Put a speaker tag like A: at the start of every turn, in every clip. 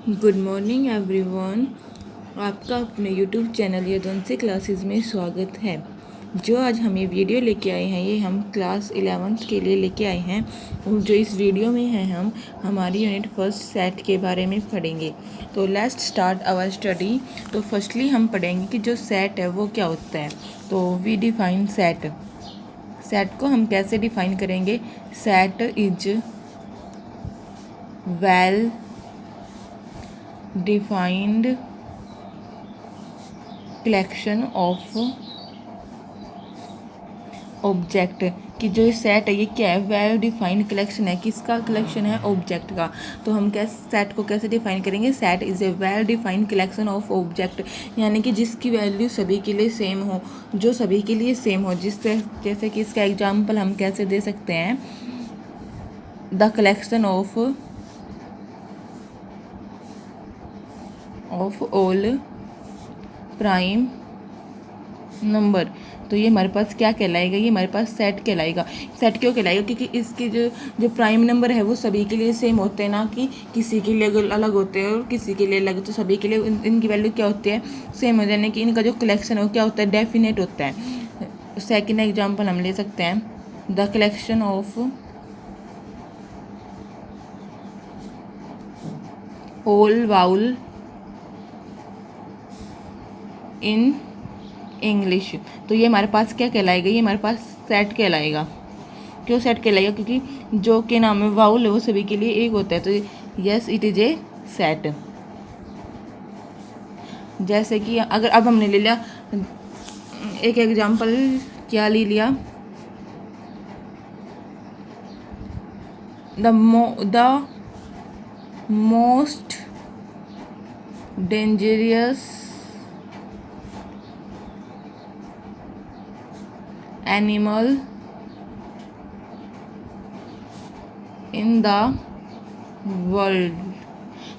A: Good morning everyone. आपका अपने YouTube channel Yaduvanshi classes में स्वागत है। जो आज हम ये वीडियो लेके आए हैं, ये हम क्लास 11th के लिए लेके आए हैं। और जो इस वीडियो में है, हम हमारी यूनिट फर्स्ट सेट के बारे में पढ़ेंगे। तो लेट्स स्टार्ट आवर स्टडी। तो फर्स्टली हम पढ़ेंगे कि जो सेट है वो क्या होता है। तो वी डिफाइन सेट। सेट को हम कैसे डिफाइन करेंगे? Set is well defined collection of object. कि जो सेट है ये क्या है? वेल डिफाइंड कलेक्शन है। किसका कलेक्शन है? ऑब्जेक्ट का। तो हम कैसे सेट को कैसे डिफाइन करेंगे? Set is a well defined collection of object, यानी कि जिसकी वैल्यू सभी के लिए सेम हो, जो सभी के लिए सेम हो। जिससे जैसे कि इसका एग्जाम्पल हम कैसे दे सकते हैं? The collection of all prime number. तो ये हमारे पास क्या कहलाएगा? ये हमारे पास सेट कहलाएगा। सेट क्यों कहलाएगा? क्योंकि इसके जो प्राइम नंबर है वो सभी के लिए सेम होते हैं, ना कि किसी के लिए अलग होते हैं और किसी के लिए अलग। तो सभी के लिए इनकी वैल्यू क्या होती है? सेम हो जाने कि इनका जो कलेक्शन है वो क्या होता है? डेफिनेट होता है। सेकेंड एग्जाम्पल हम ले सकते हैं, the collection of all vowel in English. तो ये हमारे पास क्या कहलाएगा? ये हमारे पास सेट कहलाएगा। क्यों सेट कहलाएगा? क्योंकि जो के नाम में वाउल है वो सभी के लिए एक होता है। तो yes, it is a set. जैसे कि अगर अब हमने ले लिया एक एग्जाम्पल, क्या ले लिया? The most dangerous animal in the world.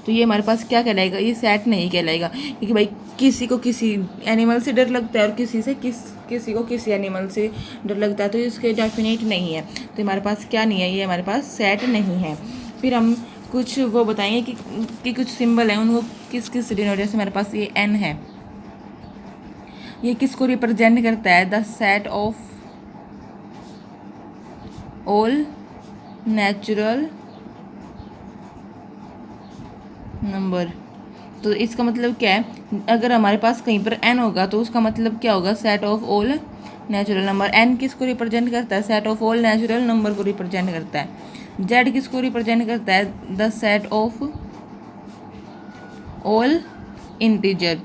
A: तो ये हमारे पास क्या कहलाएगा? ये सेट नहीं कहलाएगा, क्योंकि भाई किसी को किसी एनिमल से डर लगता है और किसी को किसी एनिमल से डर लगता है, तो इसके डेफिनेट नहीं है। तो हमारे पास क्या नहीं है? ये हमारे पास सेट नहीं है। फिर हम कुछ वो बताएंगे कि कुछ सिंबल हैं, उनको किस किस डिनोट। जैसे हमारे पास ये एन है, ये किसको रिप्रेजेंट करता है? The set of all natural number. तो इसका मतलब क्या है? अगर हमारे पास कहीं पर एन होगा तो उसका मतलब क्या होगा? Set of all natural number. N किसको रिप्रेजेंट करता है? Set of all natural number को रिप्रेजेंट करता है। जेड किसको रिप्रेजेंट करता है? The set of all integer.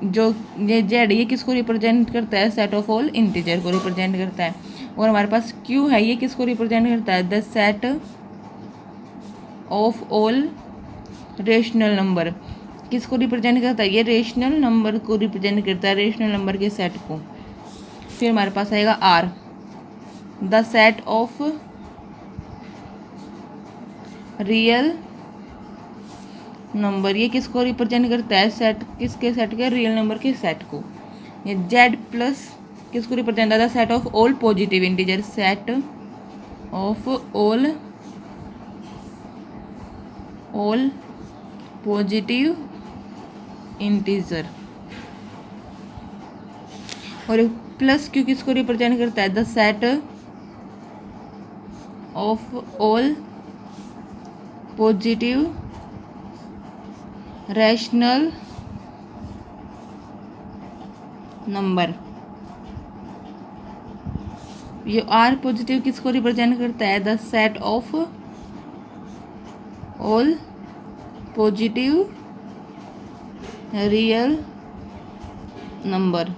A: जो ये जेड, ये किसको रिप्रेजेंट करता है? सेट ऑफ ऑल इंटीजर को रिप्रेजेंट करता है। और हमारे पास क्यू है, ये किसको रिप्रेजेंट करता है? The set of all rational number. किसको रिप्रेजेंट करता है? ये रेशनल नंबर को रिप्रेजेंट करता है, रेशनल नंबर के सेट को। फिर हमारे पास आएगा R, the set of real number. ये किसको रिप्रेजेंट करता है? सेट किसके सेट के? रियल नंबर के सेट को। ये जेड प्लस किसको रिप्रेजेंट करता है? Set of all positive integer. Set of all positive integer. और प्लस क्यू किसको रिप्रेजेंट करता है? The set of all positive rational number. ये आर पॉजिटिव किसको रिप्रेजेंट करता है? The set of all positive real number.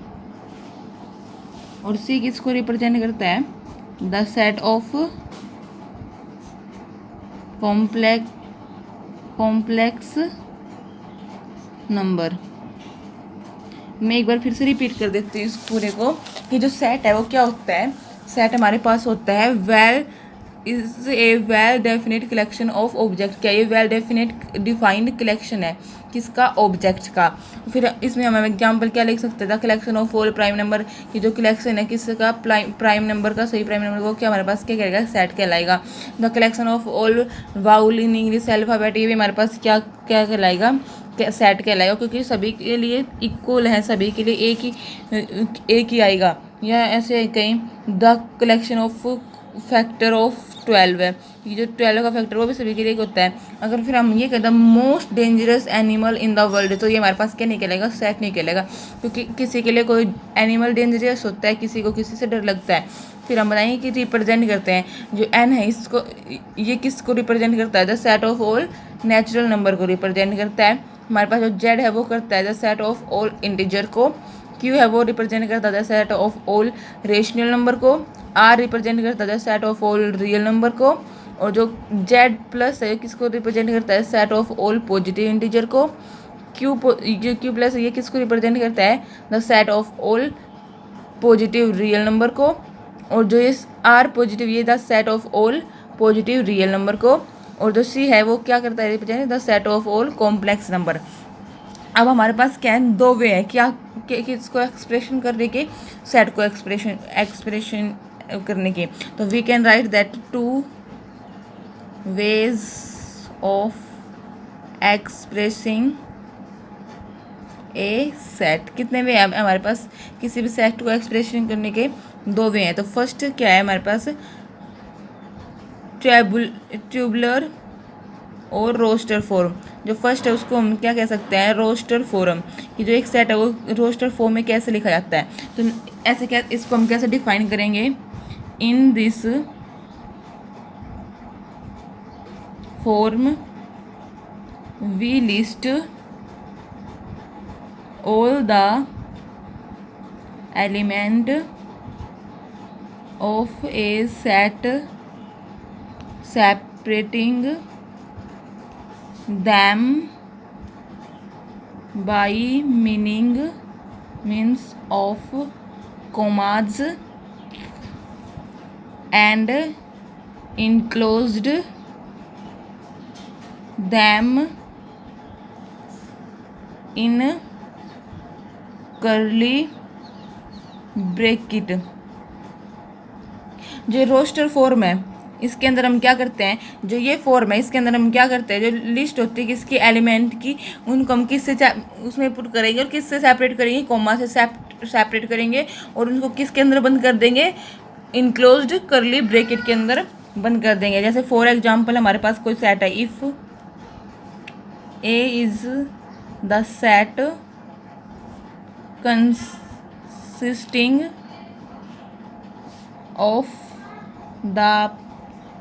A: और सी किसको रिप्रेजेंट करता है? The set of complex number. मैं एक बार फिर से रिपीट कर देती हूँ इस पूरे को, कि जो सेट है वो क्या होता है? सेट हमारे पास होता है well is a well definite collection of object. क्या ये वेल डेफिनेट डिफाइंड कलेक्शन है किसका? ऑब्जेक्ट का। फिर इसमें हम एग्जाम्पल क्या लिख सकते हैं? The collection of all prime number, की जो कलेक्शन है किसका? प्राइम नंबर का, सही प्राइम नंबर को क्या हमारे पास क्या कहेगा? सेट कहलाएगा। The collection of all vowel in English alphabet, ये भी हमारे पास क्या क्या कहलाएगा? सेट कहलाएगा, क्योंकि सभी के लिए इक्वल है, सभी के लिए एक ही आएगा। या ऐसे कहीं the collection of factor of 12 है, ये जो 12 का फैक्टर वो भी सभी के लिए होता है। अगर फिर हम ये कहते हैं most dangerous animal in the world, तो ये हमारे पास क्या नहीं कहलाएगा? सेट नहीं कहलाएगा, क्योंकि किसी के लिए कोई एनिमल डेंजरस होता है, किसी को किसी से डर लगता है। फिर हम बताएंगे कि रिप्रेजेंट करते हैं जो एन है इसको, ये किसको रिप्रेजेंट करता है? The set of all natural number को रिप्रेजेंट करता है। हमारे पास जो जेड है वो करता है the set of all integer को। क्यू है वो रिप्रेजेंट करता है the set of all rational number को। आर रिप्रेजेंट करता है the set of all real number को। और जो जेड प्लस है किसको रिप्रेजेंट करता है? Set of all positive integer को। क्यू प्लस है ये किसको रिप्रेजेंट करता है? The set of all positive real number को। और जो इस आर पॉजिटिव ये the set of all positive real number को। और जो सी है वो क्या करता है? Represent the set of all complex number. अब हमारे पास क्या है? दो वे है क्या किसको एक्सप्रेशन करने के? सेट को एक्सप्रेशन करने के। तो we can write that 2 ways of expressing a set. कितने वे हैं हमारे पास किसी भी सेट को एक्सप्रेशन करने के? 2 वे हैं। तो फर्स्ट क्या है हमारे पास? ट्यूबुलर और रोस्टर फॉर्म। जो फर्स्ट है उसको हम क्या कह सकते हैं? Roster form. कि जो एक सेट है वो रोस्टर फॉर्म में कैसे लिखा जाता है? तो ऐसे क्या इसको हम कैसे डिफाइन करेंगे? In this form we list all the element of a set separating them by means of commas and enclosed them in curly bracket। जो रोस्टर फॉर्म है इसके अंदर हम क्या करते हैं? जो ये फॉर्म है इसके अंदर हम क्या करते हैं? जो लिस्ट होती है किसकी? एलिमेंट की, उनको हम किससे उसमें पुट करेंगे और किससे सेपरेट करेंगे? कॉमा से सेपरेट करेंगे और उनको किसके अंदर बंद कर देंगे? इनक्लोज्ड करली ब्रैकेट के अंदर बंद कर देंगे। जैसे फॉर एग्जांपल हमारे पास कोई सेट है, if A is the set consisting of the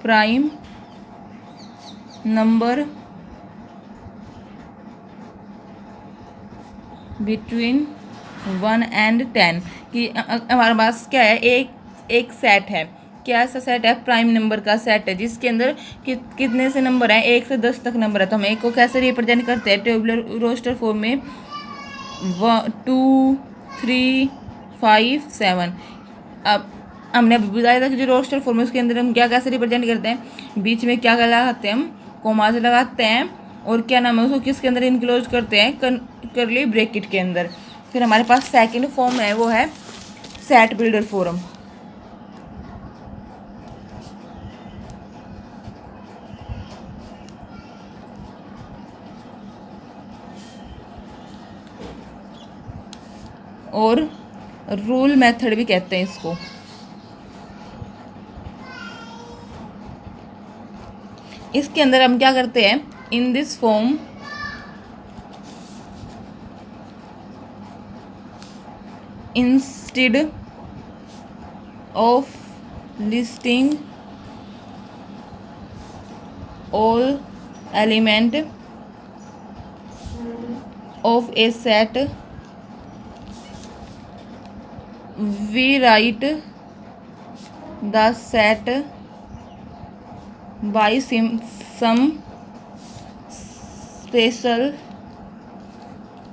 A: prime number between 1 and 10। कि हमारे पास क्या है? एक सेट है। क्या ऐसा सेट है? प्राइम नंबर का सेट है जिसके अंदर कितने से नंबर हैं? 1 से 10 तक नंबर है। तो हम एक को कैसे रिप्रेजेंट करते हैं? टेबुलर रोस्टर फॉर्म में 2 3 5 7। अब हमने बताया था कि जो रोस्टर फॉर्म है उसके अंदर हम क्या कैसे रिप्रेजेंट करते हैं? बीच में क्या लगाते हैं? हम कोमास लगाते हैं। और क्या नाम है उसको किसके अंदर इनक्लोज करते हैं? करली ब्रैकेट के अंदर। फिर हमारे पास सेकंड फॉर्म है वो है सेट बिल्डर फॉर्म। और रूल मेथड भी कहते हैं इसको। इसके अंदर हम क्या करते हैं? In this form instead of listing all element of a set we write the set by some special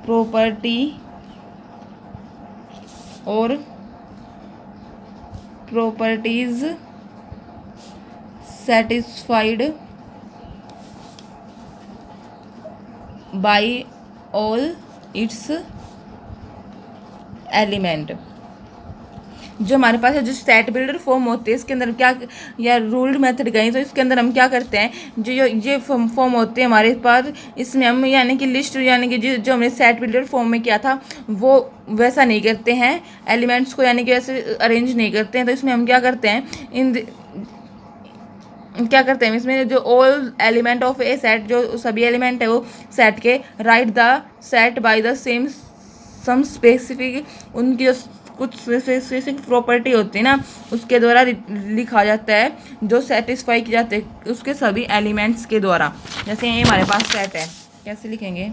A: property or properties satisfied by all its element. जो हमारे पास है जो सेट बिल्डर फॉर्म होते हैं इसके अंदर क्या या रूल्ड मेथड गए तो इसके अंदर हम क्या करते हैं जो ये फॉर्म होते हैं हमारे पास इसमें हम यानी कि लिस्ट यानी कि जो हमने सेट बिल्डर फॉर्म में किया था वो वैसा नहीं करते हैं एलिमेंट्स को यानी कि ऐसे अरेंज नहीं करते हैं। तो इसमें हम क्या करते हैं क्या करते हैं इसमें जो all element of a set जो सभी एलिमेंट है वो सेट के write the set by the same some specific उनकी जो कुछ स्पेसिफिक प्रॉपर्टी होती है ना उसके द्वारा लिखा जाता है जो सेटिस्फाई किए जाते हैं उसके सभी एलिमेंट्स के द्वारा। जैसे ये हमारे पास सेट है कैसे लिखेंगे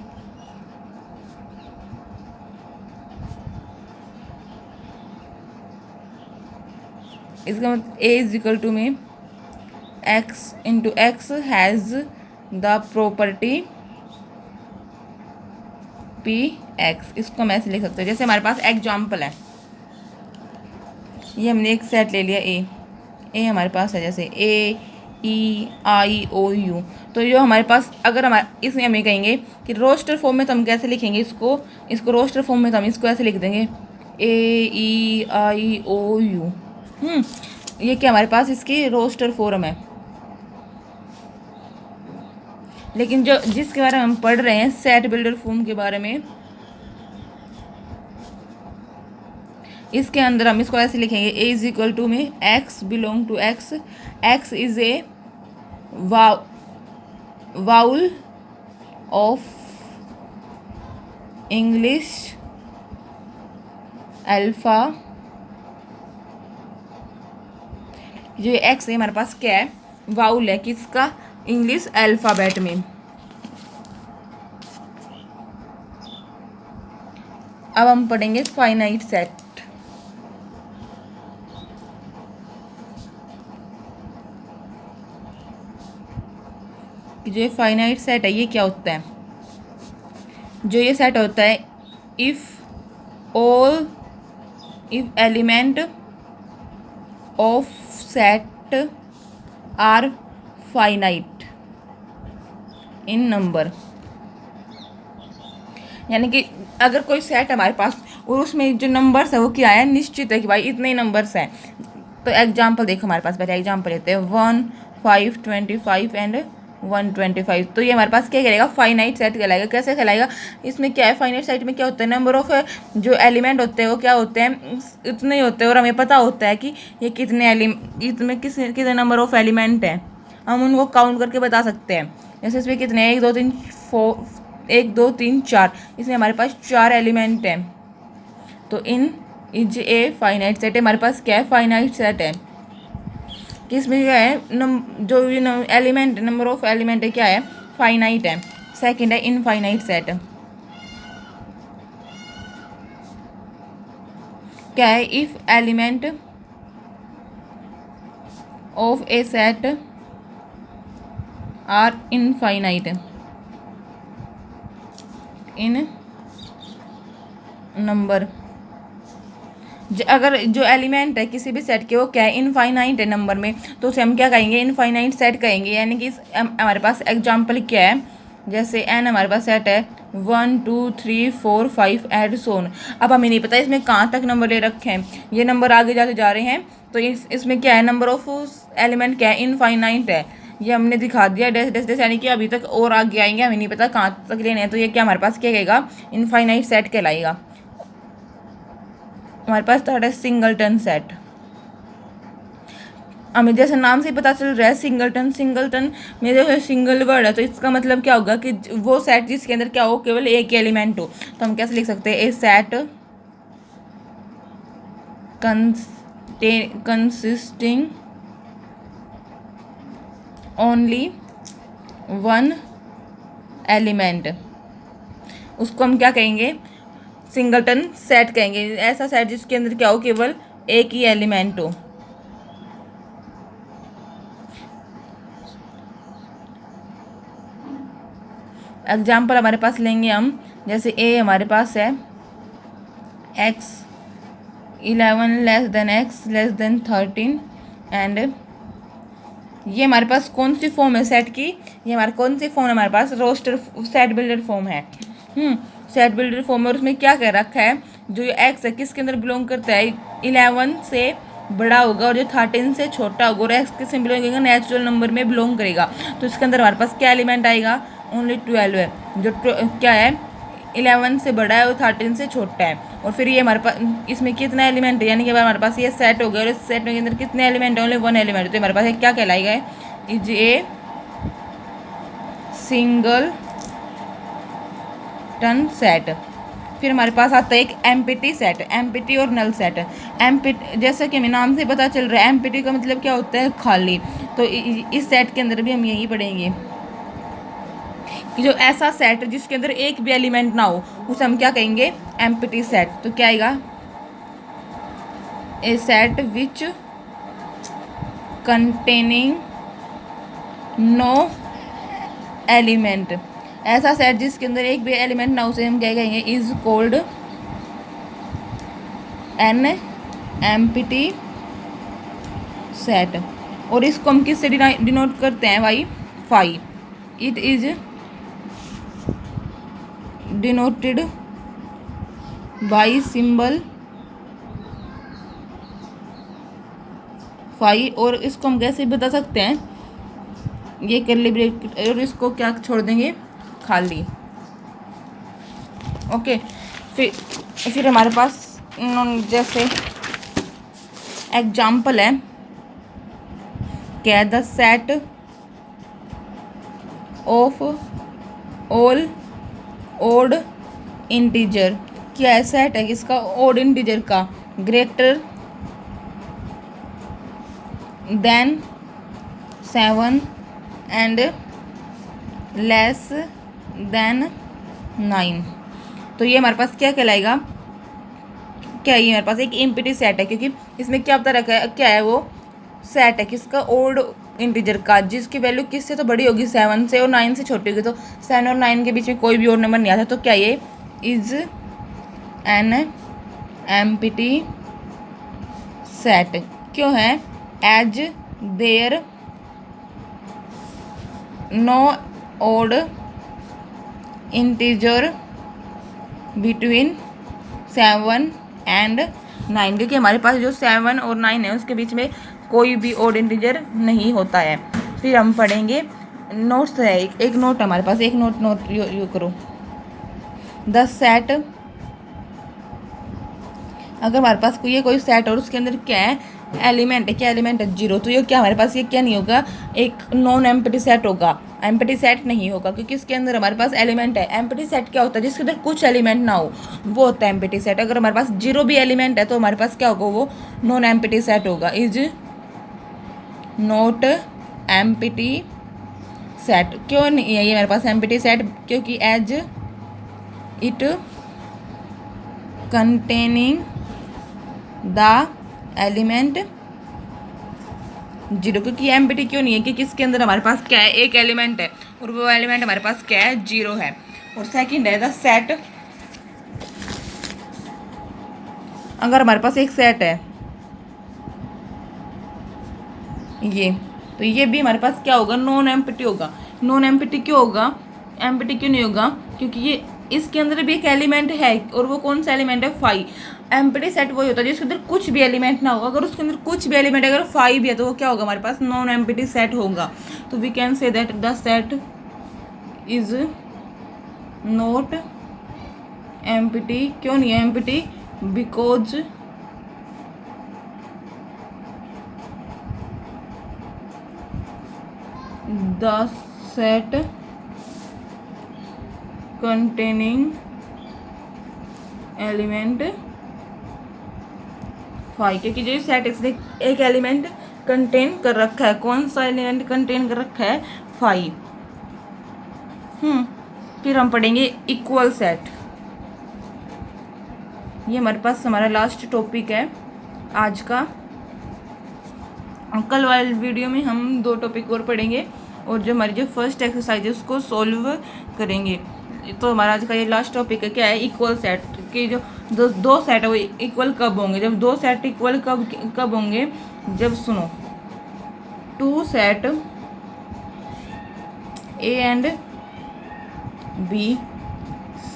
A: इसका मतलब ए इज इक्वल टू में x into x has the property P x. इसको हम ऐसे लिख सकते हैं जैसे हमारे पास एग्जाम्पल है ये हमने एक सेट ले लिया ए हमारे पास है जैसे ए ई आई ओ यू। तो जो हमारे पास अगर हमारे इसमें हमें कहेंगे कि रोस्टर फॉर्म में तो हम कैसे लिखेंगे इसको रोस्टर फॉर्म में तो हम इसको ऐसे लिख देंगे ए ई आई ओ यू। ये क्या हमारे पास इसकी रोस्टर फॉर्म है। लेकिन जो जिसके बारे में हम पढ़ रहे हैं सेट बिल्डर फॉर्म के बारे में इसके अंदर हम इसको ऐसे लिखेंगे ए इज इक्वल टू में x belong to x x is a vowel of English alpha. जो एक्स है हमारे पास क्या है वाउल है किसका इंग्लिश अल्फ़ाबेट में। अब हम पढ़ेंगे फाइनाइट सेट। जो ये फाइनाइट सेट है ये क्या होता है जो ये सेट होता है if element of set are finite in number. यानी कि अगर कोई सेट हमारे पास और उसमें जो नंबर्स है वो क्या है निश्चित है कि भाई इतने ही नंबर्स हैं। तो एग्जांपल देखो हमारे पास पहले एग्जांपल लेते हैं 1 5 25 एंड 125। तो ये हमारे पास क्या कहलाएगा फाइनाइट सेट कहलाएगा। कैसे कहलाएगा इसमें क्या है फाइनाइट सेट में क्या होता है नंबर ऑफ जो एलिमेंट होते हैं वो क्या होते हैं इतने ही होते हैं और हमें पता होता है कि ये इसमें कितने नंबर ऑफ एलिमेंट हैं हम उनको काउंट करके बता सकते हैं। जैसे इसमें कितने हैं 1 2 3 4 इसमें हमारे पास 4 एलिमेंट हैं। तो इन इज ए फाइनाइट सेट है हमारे पास क्या है फाइनाइट सेट है कि इसमें क्या है जो एलिमेंट नंबर ऑफ एलिमेंट है क्या है फाइनाइट है। सेकंड है इनफाइनाइट सेट क्या है if element of a set are infinite in number. अगर जो एलिमेंट है किसी भी सेट के वो क्या है इनफाइनाइट है नंबर में तो उसे हम क्या कहेंगे इनफाइनाइट सेट कहेंगे। यानी कि हमारे पास एग्जांपल क्या है जैसे एन हमारे पास सेट है 1 2 3 4 5 एंड सोन। अब हमें नहीं पता इसमें कहाँ तक नंबर ले रखे हैं ये नंबर आगे जाते जा रहे हैं तो इसमें क्या है नंबर ऑफ एलिमेंट क्या है इनफाइनाइट है। ये हमने दिखा दिया डेस यानी कि अभी तक और आगे आएंगे हमें नहीं पता कहाँ तक लेने हैं। तो ये क्या हमारे पास क्या कहेगा इनफाइनाइट सेट कहलाएगा। हमारे पास थर्ड है सिंगलटन सेट। हमें जैसे नाम से पता चल रहा है सिंगलटन में जो है सिंगल वर्ड है तो इसका मतलब क्या होगा कि वो सेट जिसके अंदर क्या हो केवल एक ही एलिमेंट हो। तो हम कैसे लिख सकते हैं a set consisting only one element उसको हम क्या कहेंगे सिंगलटन सेट कहेंगे। ऐसा सेट जिसके अंदर क्या हो केवल एक ही एलिमेंट हो। एग्जाम्पल हमारे पास लेंगे हम जैसे ए हमारे पास है x 11 less than x less than 13 and ये हमारे पास कौन सी फॉर्म है सेट की, ये हमारे कौन सी फॉर्म है, हमारे पास रोस्टर सेट बिल्डर फॉर्म है। सेट बिल्डर फॉर्म है और उसमें क्या कह रखा है, जो ये एक्स है किसके अंदर बिलोंग करता है, 11 से बड़ा होगा और जो 13 से छोटा होगा और एक्स किस में बिलोंग करेगा, नेचुरल नंबर में बिलोंग करेगा। तो इसके अंदर हमारे पास क्या एलिमेंट आएगा, ओनली 12 है। जो क्या है 11 से बड़ा है और 13 से छोटा है। और फिर ये हमारे पास इसमें कितना एलिमेंट है, यानी कि हमारे पास ये सेट हो गया और इस सेट में के अंदर कितने एलिमेंट है, ओनली 1 एलिमेंट। तो हमारे पास क्या कहलाएगा, is a singleton set. फिर हमारे पास आता है एक एम्प्टी सेट, एम्प्टी और नल सेट। एम्प्टी जैसा कि हमें नाम से पता चल रहा है, एम्प्टी का मतलब क्या होता है, खाली। तो इस सेट के अंदर भी हम यही पढ़ेंगे कि जो ऐसा सेट जिसके अंदर एक भी एलिमेंट ना हो उसे हम क्या कहेंगे, एम्प्टी सेट। तो क्या आएगा, a set which containing no element. ऐसा सेट जिसके अंदर एक भी एलिमेंट ना हो उसे हम क्या कहेंगे, is called an empty set. और इसको हम किससे डिनोट करते हैं भाई, phi. It is denoted by symbol phi. और इसको हम कैसे बता सकते हैं, ये कर्ली ब्रैकेट और इसको क्या छोड़ देंगे, खाली। ओके, फिर हमारे पास जैसे एग्जाम्पल है, क्या the set of all odd integer. क्या है, सेट है किसका, ओड इंटीजर का, greater than 7 and less than 9। तो ये हमारे पास क्या कहलाएगा, क्या ये हमारे पास एक एम्प्टी सेट है, क्योंकि इसमें क्या पता रखा है, क्या है वो सेट है किसका, ओड इंटीजर का, जिसकी वैल्यू किससे तो बड़ी होगी, 7 से, और 9 से छोटी होगी। तो 7 और 9 के बीच में कोई भी और नंबर नहीं आता। तो क्या ये इज एन एम्प्टी सेट। क्यों है, as there no odd integer between 7 and 9, क्योंकि हमारे पास जो 7 और 9 है उसके बीच में कोई भी ओड इंटीजर नहीं होता है। फिर हम पढ़ेंगे नोट्स है, एक नोट हमारे पास, एक नोट यू करो। द सेट, अगर हमारे पास कोई सेट और उसके अंदर क्या है, एलिमेंट है, क्या एलिमेंट है, 0। तो ये क्या हमारे पास ये क्या नहीं होगा, एक नॉन एम्प्टी सेट होगा, एम्प्टी सेट नहीं होगा, क्योंकि इसके अंदर हमारे पास एलिमेंट है। एम्प्टी सेट क्या होता है, जिसके अंदर कुछ एलिमेंट ना हो, वो होता है एम्प्टी सेट। अगर हमारे पास 0 भी एलिमेंट है तो हमारे पास क्या होगा, वो नॉन एम्प्टी सेट होगा, इज नॉट एम्प्टी सेट। क्यों नहीं है ये हमारे पास एम्प्टी सेट, क्योंकि as it containing the element 0। क्योंकि एम्प्टी क्यों नहीं है, क्योंकि इसके अंदर हमारे पास क्या है, एक एलिमेंट है और वो एलिमेंट हमारे पास क्या है, 0 है। और सेकंड है द सेट, अगर हमारे पास एक सेट है ये, तो ये भी हमारे पास क्या होगा, नॉन एम्प्टी होगा। नॉन एम्प्टी क्यों होगा, एम्प्टी क्यों नहीं होगा, क्योंकि ये इसके अंदर भी एक एलिमेंट है और वो कौन सा एलिमेंट है, 5। एम्प्टी सेट वही होता है जिसके अंदर कुछ भी एलिमेंट ना हो, अगर उसके अंदर कुछ भी एलिमेंट अगर 5 है तो वो क्या होगा, हमारे पास नॉन एम्प्टी सेट होगा। तो we can say that the set is not empty. क्यों नहीं है empty, because the set containing element 5, क्योंकि जो सेट इसने एक एलिमेंट कंटेन कर रखा है, कौन सा एलिमेंट कंटेन कर रखा है, 5। फिर हम पढ़ेंगे इक्वल सेट। ये हमारे पास हमारा लास्ट टॉपिक है आज का। कल वाले वीडियो में हम 2 टॉपिक और पढ़ेंगे और जो हमारी जो फर्स्ट एक्सरसाइज है उसको सॉल्व करेंगे। तो हमारा आज का ये लास्ट टॉपिक है, क्या है, इक्वल सेट के जो दो सेट है वो इक्वल कब होंगे, जब 2 सेट इक्वल कब होंगे, जब सुनो two set A and B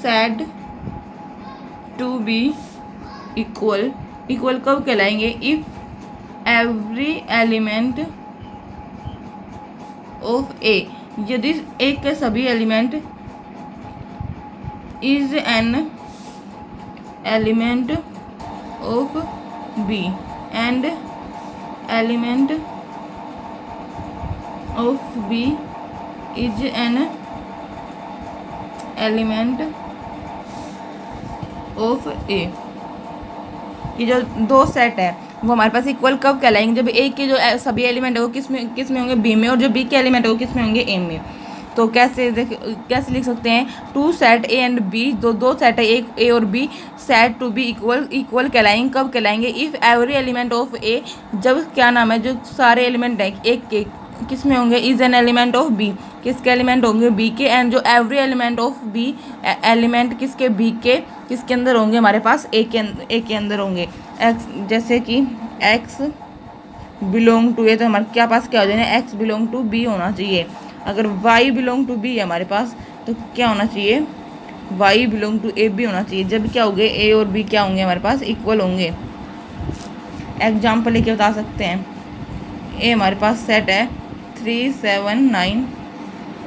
A: said to be equal, equal कब कहलाएंगे? If every element of A, यदि ए के सभी element is an element of B and element of B is an element of A. ये जो दो set है वो हमारे पास इक्वल कब कहलाएंगे? जब ए के जो सभी एलिमेंट है वो किस में होंगे? बी में, और जो बी के एलिमेंट है वो किस में होंगे? ए में। तो कैसे लिख सकते हैं? Two set A and B, दो सेट है एक ए और B, set to be equal कहलाएंगे कब कहलाएंगे? If every element of A, जब क्या नाम है, जो सारे एलिमेंट है एक के किस में होंगे? Is an element of B, किसके एलिमेंट होंगे? बी के। एंड जो every element of B, element किसके? बी के, किसके अंदर होंगे? हमारे पास ए के अंदर होंगे। एक्स, जैसे कि एक्स बिलोंग टू ए, तो हमारे क्या पास क्या हो जाएगा? एक्स बिलोंग टू बी होना चाहिए। अगर वाई बिलोंग टू बी है हमारे पास, तो क्या होना चाहिए? Y belong to A B होना चाहिए। जब क्या होंगे? ए और बी क्या होंगे हमारे पास? इक्वल होंगे। एग्जाम्पल लेके बता सकते हैं। ए हमारे पास सेट है 3 7 9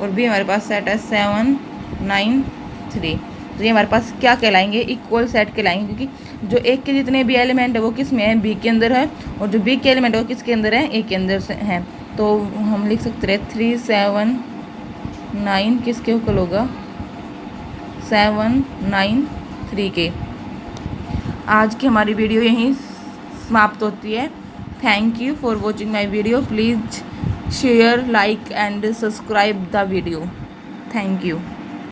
A: और बी हमारे पास सेट है 7 9 3। तो ये हमारे पास क्या कहलाएंगे? इक्वल सेट कहलाएंगे, क्योंकि जो एक के जितने भी एलिमेंट है वो किस में है? बी के अंदर है, और जो बी के एलिमेंट है वो किसके अंदर है? ए के अंदर से है। तो हम लिख सकते हैं 3 7 9 किसके इक्वल होगा? 7 9 3 के। आज की हमारी वीडियो यहीं समाप्त होती है। Thank you for watching my video. Please share, like and subscribe the video. Thank you.